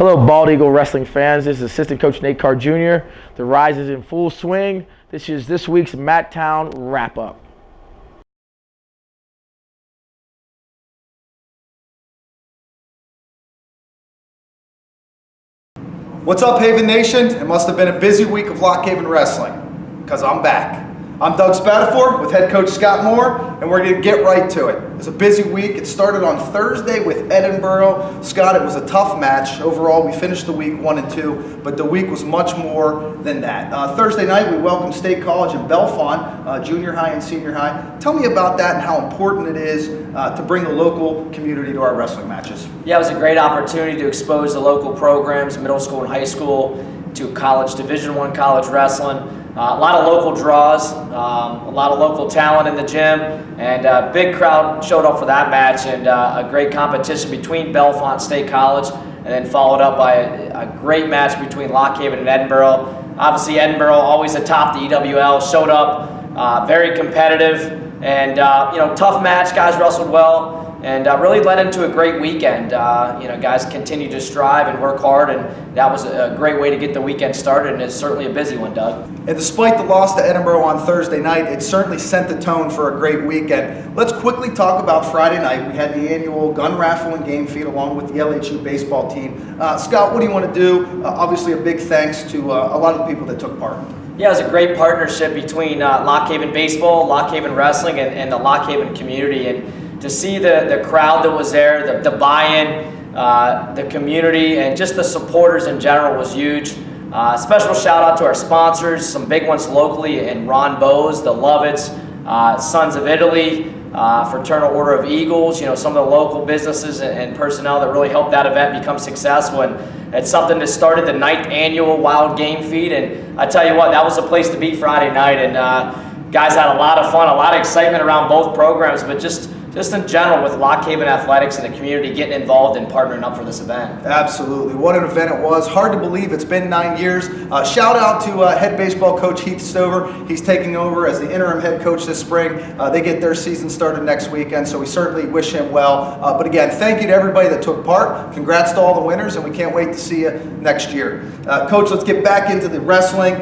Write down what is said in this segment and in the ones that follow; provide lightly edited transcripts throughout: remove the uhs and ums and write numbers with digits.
Hello, Bald Eagle Wrestling fans. This is Assistant Coach Nate Carr Jr. The Rise is in full swing. This is this week's Matttown Wrap-Up. What's up, Haven Nation? It must have been a busy week of Lock Haven Wrestling, because I'm back. I'm Doug Spatafore with head coach Scott Moore, and we're going to get right to it. It's a busy week. It started on Thursday with Edinboro. Scott, it was a tough match. Overall, we finished the week 1-2, but the week was much more than that. Thursday night, we welcomed State College in Bellefonte, junior high and senior high. Tell me about that and how important it is to bring the local community to our wrestling matches. Yeah, it was a great opportunity to expose the local programs, middle school and high school, to college, Division I college wrestling. A lot of local draws, a lot of local talent in the gym, and a big crowd showed up for that match, and a great competition between Bellefonte State College, and then followed up by a great match between Lock Haven and Edinboro. Obviously, Edinboro, always atop the EWL, showed up, very competitive, and tough match. Guys wrestled well, and really led into a great weekend. Guys continue to strive and work hard, and that was a great way to get the weekend started, and it's certainly a busy one, Doug. And despite the loss to Edinboro on Thursday night, it certainly set the tone for a great weekend. Let's quickly talk about Friday night. We had the annual gun raffle and game feed along with the LHU baseball team. Scott, what do you want to do? Obviously a big thanks to a lot of the people that took part. Yeah, it was a great partnership between Lock Haven Baseball, Lock Haven Wrestling, and the Lock Haven community. And to see the crowd that was there, the buy-in, the community, and just the supporters in general was huge. Special shout out to our sponsors, some big ones locally, and Ron Bose, the Lovitz, Sons of Italy, Fraternal Order of Eagles, some of the local businesses and personnel that really helped that event become successful. And it's something that started the 9th annual Wild Game Feed, and I tell you what, that was the place to be Friday night, and guys had a lot of fun, a lot of excitement around both programs, but just in general with Lock Haven Athletics and the community getting involved and partnering up for this event. Absolutely. What an event it was. Hard to believe it's been 9 years. Shout out to head baseball coach Heath Stover. He's taking over as the interim head coach this spring. They get their season started next weekend, so we certainly wish him well. But again, thank you to everybody that took part. Congrats to all the winners, and we can't wait to see you next year. Coach, let's get back into the wrestling.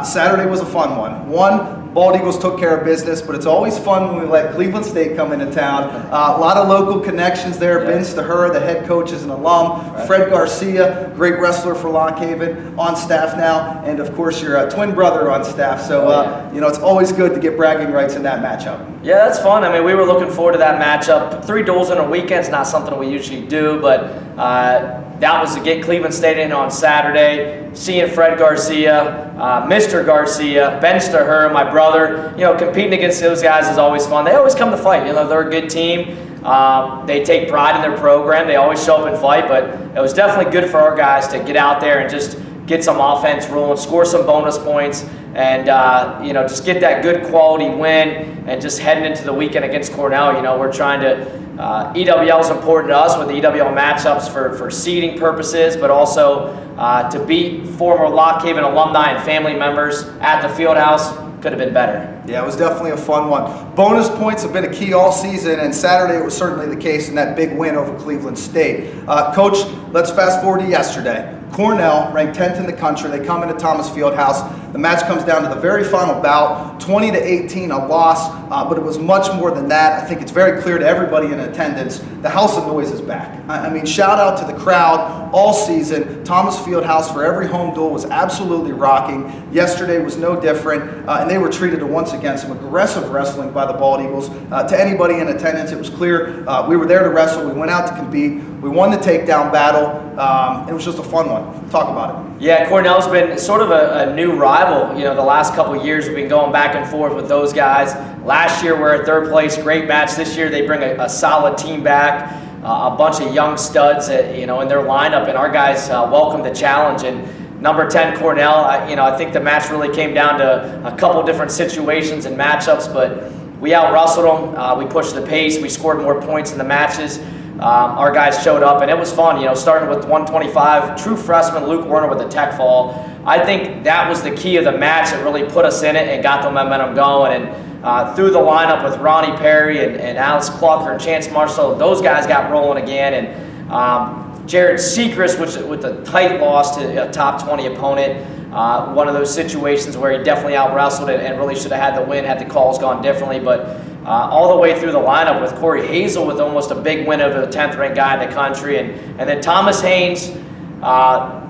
Saturday was a fun one. Bald Eagles took care of business, but it's always fun when we let Cleveland State come into town. A lot of local connections there. Yeah. Vince DeHer, the head coach, is an alum. Right. Fred Garcia, great wrestler for Lock Haven, on staff now. And, of course, your twin brother on staff. So, it's always good to get bragging rights in that matchup. Yeah, that's fun. I mean, we were looking forward to that matchup. 3 duels in a weekend's not something we usually do, but that was to get Cleveland State in on Saturday. Seeing Fred Garcia, Mr. Garcia, Ben DeHer, my brother, competing against those guys is always fun. They always come to fight. They're a good team. They take pride in their program. They always show up and fight, but it was definitely good for our guys to get out there and just get some offense rolling, score some bonus points, and just get that good quality win. And just heading into the weekend against Cornell, we're trying to. EWL is important to us with the EWL matchups for seeding purposes, but also to beat former Lock Haven alumni and family members at the field house could have been better. Yeah, it was definitely a fun one. Bonus points have been a key all season, and Saturday it was certainly the case in that big win over Cleveland State. Coach, let's fast forward to yesterday. Cornell, ranked 10th in the country, they come into Thomas Fieldhouse. The match comes down to the very final bout, 20-18, a loss, but it was much more than that. I think it's very clear to everybody in attendance, the House of Noise is back. I mean, shout out to the crowd all season. Thomas Fieldhouse for every home duel was absolutely rocking. Yesterday was no different, and they were treated to once again some aggressive wrestling by the Bald Eagles. To anybody in attendance, it was clear we were there to wrestle. We went out to compete. We won the takedown battle. It was just a fun one. Talk about it. Yeah, Cornell's been sort of a new rival. The last couple of years we've been going back and forth with those guys. Last year we're at 3rd place, great match. This year they bring a solid team back, a bunch of young studs, in their lineup, and our guys welcome the challenge. And number 10 Cornell, I think the match really came down to a couple different situations and matchups, but we out-wrestled them. We pushed the pace. We scored more points in the matches. Our guys showed up, and it was fun, starting with 125, true freshman Luke Werner with a tech fall. I think that was the key of the match that really put us in it and got the momentum going. And through the lineup with Ronnie Perry and Alex Clark and Chance Marshall, those guys got rolling again. And Jared Sechrist, which with a tight loss to a top 20 opponent. One of those situations where he definitely out-wrestled it and really should have had the win had the calls gone differently. But all the way through the lineup with Corey Hazel with almost a big win over the 10th-ranked guy in the country. And then Thomas Haynes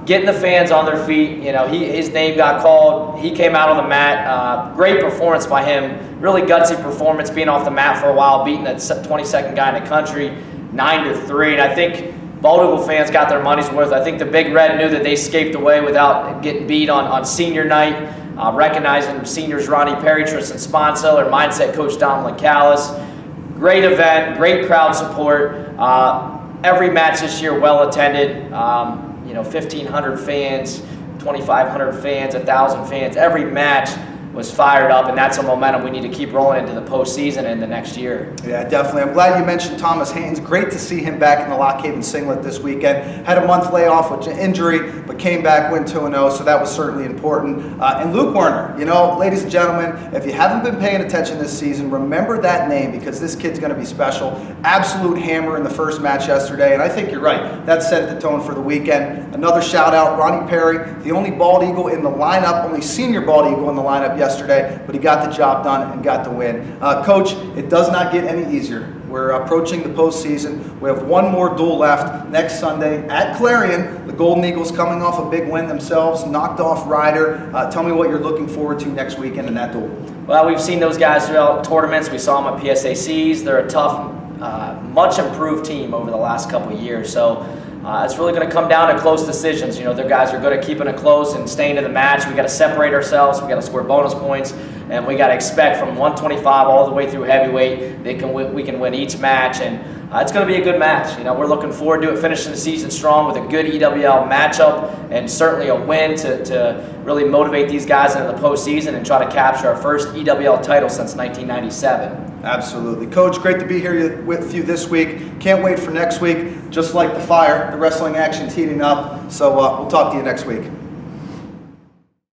getting the fans on their feet. You know, his name got called. He came out on the mat. Great performance by him. Really gutsy performance, being off the mat for a while, beating the 22nd guy in the country 9-3. And I think Bald Eagle fans got their money's worth. I think the Big Red knew that they escaped away without getting beat on senior night, recognizing seniors Ronnie Perry, Tristan Sponsel, or mindset coach Dominic Callis. Great event, great crowd support. Every match this year well attended. 1,500 fans, 2,500 fans, 1,000 fans. Every match was fired up, and that's a momentum we need to keep rolling into the postseason and the next year. Yeah, definitely. I'm glad you mentioned Thomas Haynes. Great to see him back in the Lock Haven singlet this weekend. Had a month layoff with an injury, but came back, went 2-0, so that was certainly important. And Luke Werner, ladies and gentlemen, if you haven't been paying attention this season, remember that name because this kid's going to be special. Absolute hammer in the first match yesterday, and I think you're right. That set the tone for the weekend. Another shout out, Ronnie Perry, the only bald eagle in the lineup, only senior bald eagle in the lineup yesterday, but he got the job done and got the win. Coach, it does not get any easier. We're approaching the postseason. We have one more duel left next Sunday at Clarion. The Golden Eagles coming off a big win themselves, knocked off Ryder. Tell me what you're looking forward to next weekend in that duel. Well, we've seen those guys throughout tournaments. We saw them at PSACs. They're a tough, much improved team over the last couple of years. So it's really going to come down to close decisions. Their guys are good at keeping it close and staying in the match. We got to separate ourselves. We got to score bonus points, and we got to expect from 125 all the way through heavyweight we can win each match, and it's going to be a good match. We're looking forward to it, finishing the season strong with a good EWL matchup and certainly a win to really motivate these guys into the postseason and try to capture our first EWL title since 1997. Absolutely. Coach, great to be here with you this week. Can't wait for next week. Just like the fire, the wrestling action's heating up. So we'll talk to you next week.